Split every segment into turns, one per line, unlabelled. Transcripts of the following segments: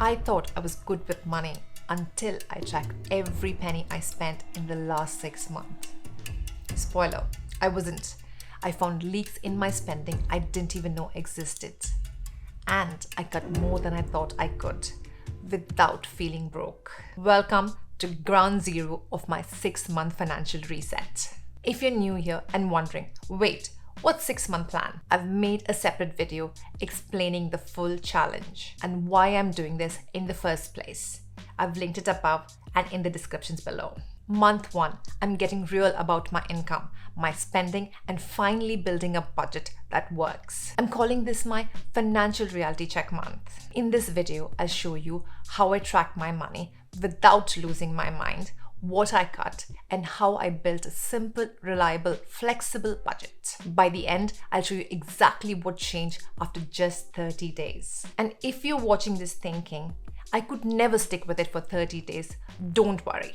I thought I was good with money until I tracked every penny I spent in the last 6 months. Spoiler, I wasn't. I found leaks in my spending I didn't even know existed. And I cut more than I thought I could without feeling broke. Welcome to ground zero of my 6-month financial reset. If you're new here and wondering, wait, what's 6-month plan? I've made a separate video explaining the full challenge and why I'm doing this in the first place. I've linked it above and in the descriptions below. Month 1, I'm getting real about my income, my spending, and finally building a budget that works. I'm calling this my financial reality check month. In this video, I'll show you how I track my money without losing my mind, what I cut, and how I built a simple, reliable, flexible budget. By the end, I'll show you exactly what changed after just 30 days. And if you're watching this thinking, I could never stick with it for 30 days, don't worry.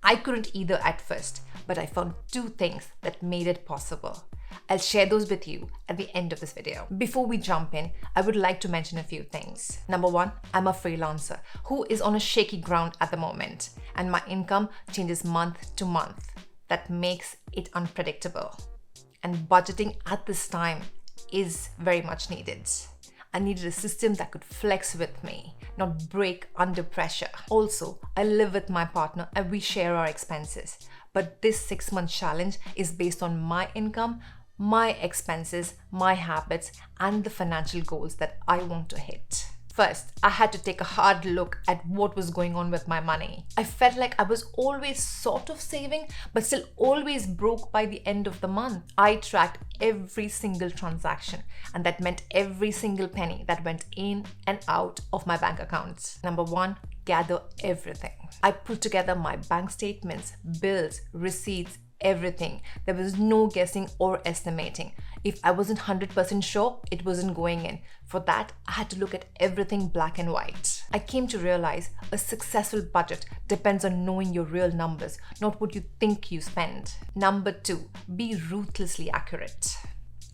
I couldn't either at first, but I found 2 things that made it possible. I'll share those with you at the end of this video. Before we jump in, I would like to mention a few things. Number 1, I'm a freelancer who is on a shaky ground at the moment, and my income changes month to month. That makes it unpredictable. And budgeting at this time is very much needed. I needed a system that could flex with me, not break under pressure. Also, I live with my partner and we share our expenses. But this 6-month challenge is based on my income, my expenses, my habits, and the financial goals that I want to hit. First, I had to take a hard look at what was going on with my money. I felt like I was always sort of saving, but still always broke by the end of the month. I tracked every single transaction, and that meant every single penny that went in and out of my bank accounts. Number 1, gather everything. I put together my bank statements, bills, receipts, everything. There was no guessing or estimating. If I wasn't 100% sure, it wasn't going in. For that, I had to look at everything black and white. I came to realize a successful budget depends on knowing your real numbers, not what you think you spend. Number 2, be ruthlessly accurate.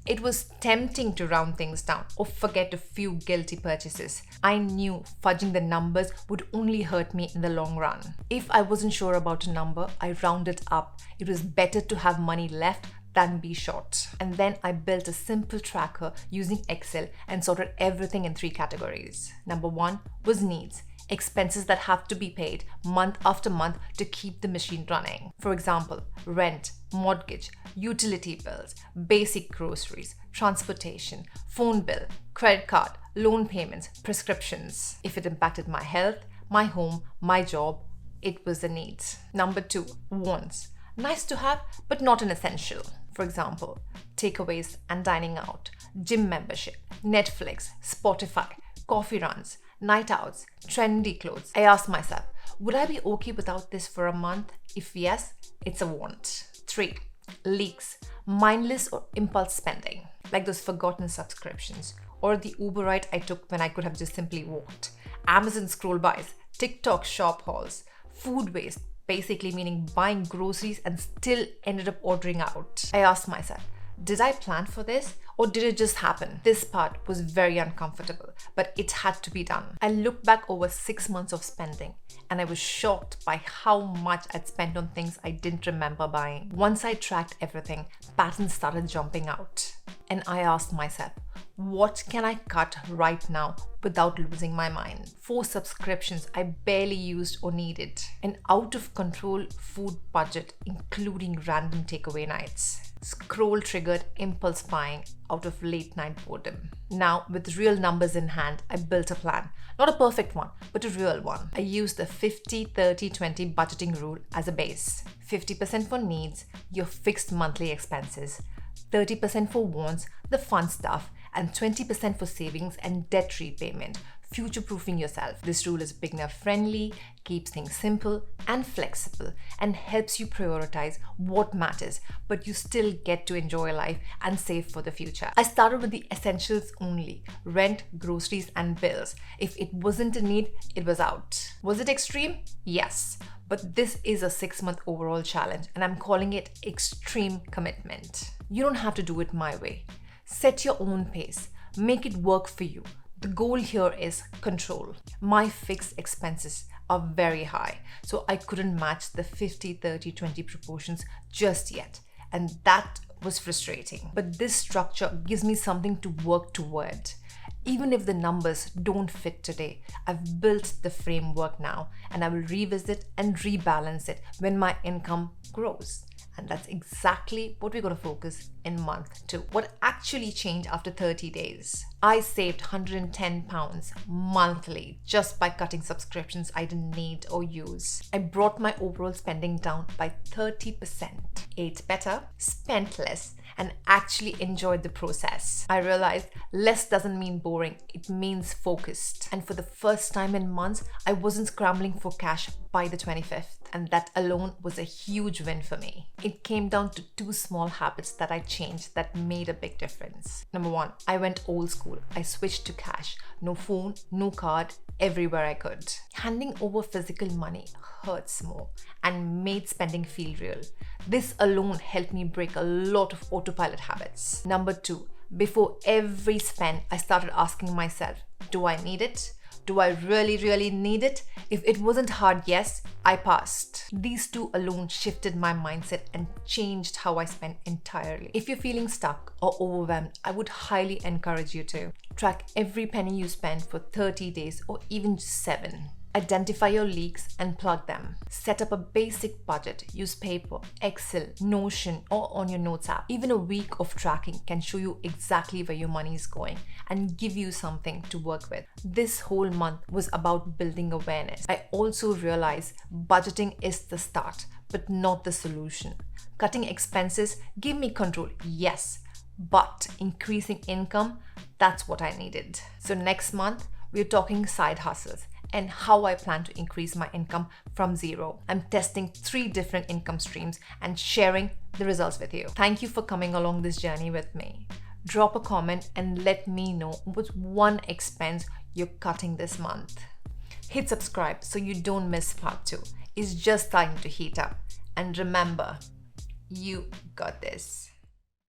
It was tempting to round things down or forget a few guilty purchases. I knew fudging the numbers would only hurt me in the long run. If I wasn't sure about a number, I rounded up. It was better to have money left than be short. And then I built a simple tracker using Excel and sorted everything in 3 categories. Number 1 was needs. Expenses that have to be paid month after month to keep the machine running. For example, rent, mortgage, utility bills, basic groceries, transportation, phone bill, credit card, loan payments, prescriptions. If it impacted my health, my home, my job, it was a need. Number 2, wants. Nice to have, but not an essential. For example, takeaways and dining out, gym membership, Netflix, Spotify, coffee runs, night outs, trendy clothes. I asked myself, would I be okay without this for a month? If yes, it's a want. 3, leaks, mindless or impulse spending, like those forgotten subscriptions, or the Uber ride I took when I could have just simply walked, Amazon scroll buys, TikTok shop hauls, food waste, basically meaning buying groceries and still ended up ordering out. I asked myself, did I plan for this or did it just happen? This part was very uncomfortable, but it had to be done. I looked back over 6 months of spending and I was shocked by how much I'd spent on things I didn't remember buying. Once I tracked everything, patterns started jumping out. And I asked myself, what can I cut right now without losing my mind? 4 subscriptions I barely used or needed. An out of control food budget, including random takeaway nights. Scroll triggered impulse buying out of late night boredom. Now, with real numbers in hand, I built a plan. Not a perfect one, but a real one. I used the 50-30-20 budgeting rule as a base. 50% for needs, your fixed monthly expenses. 30% for wants, the fun stuff, and 20% for savings and debt repayment, future-proofing yourself. This rule is beginner-friendly, keeps things simple and flexible, and helps you prioritize what matters, but you still get to enjoy life and save for the future. I started with the essentials only: rent, groceries, and bills. If it wasn't a need, it was out. Was it extreme? Yes. But this is a 6-month overall challenge, and I'm calling it extreme commitment. You don't have to do it my way. Set your own pace. Make it work for you. The goal here is control. My fixed expenses are very high, so I couldn't match the 50, 30, 20 proportions just yet. And that was frustrating. But this structure gives me something to work toward. Even if the numbers don't fit today, I've built the framework now, and I will revisit and rebalance it when my income grows. And that's exactly what we're going to focus in month 2. What actually changed after 30 days? I saved £110 monthly just by cutting subscriptions I didn't need or use. I brought my overall spending down by 30%. Ate better, spent less, and actually enjoyed the process. I realized less doesn't mean boring, it means focused. And for the first time in months, I wasn't scrambling for cash by the 25th. And that alone was a huge win for me. It came down to 2 small habits that I changed that made a big difference. Number 1, I went old school. I switched to cash. No phone, no card, everywhere I could. Handing over physical money hurts more and made spending feel real. This alone helped me break a lot of autopilot habits. Number 2, before every spend, I started asking myself, do I need it? Do I really need it? If it wasn't hard yes, I passed. These 2 alone shifted my mindset and changed how I spent entirely. If you're feeling stuck or overwhelmed, I would highly encourage you to track every penny you spend for 30 days or even just 7. Identify your leaks and plug them. Set up a basic budget. Use paper, Excel, Notion, or on your notes app. Even a week of tracking can show you exactly where your money is going and give you something to work with. This whole month was about building awareness. I also realized budgeting is the start, but not the solution. Cutting expenses gave me control, yes, but increasing income, that's what I needed. So next month, we're talking side hustles and how I plan to increase my income from 0. I'm testing 3 different income streams and sharing the results with you. Thank you for coming along this journey with me. Drop a comment and let me know what's one expense you're cutting this month. Hit subscribe so you don't miss part 2. It's just starting to heat up. And remember, you got this.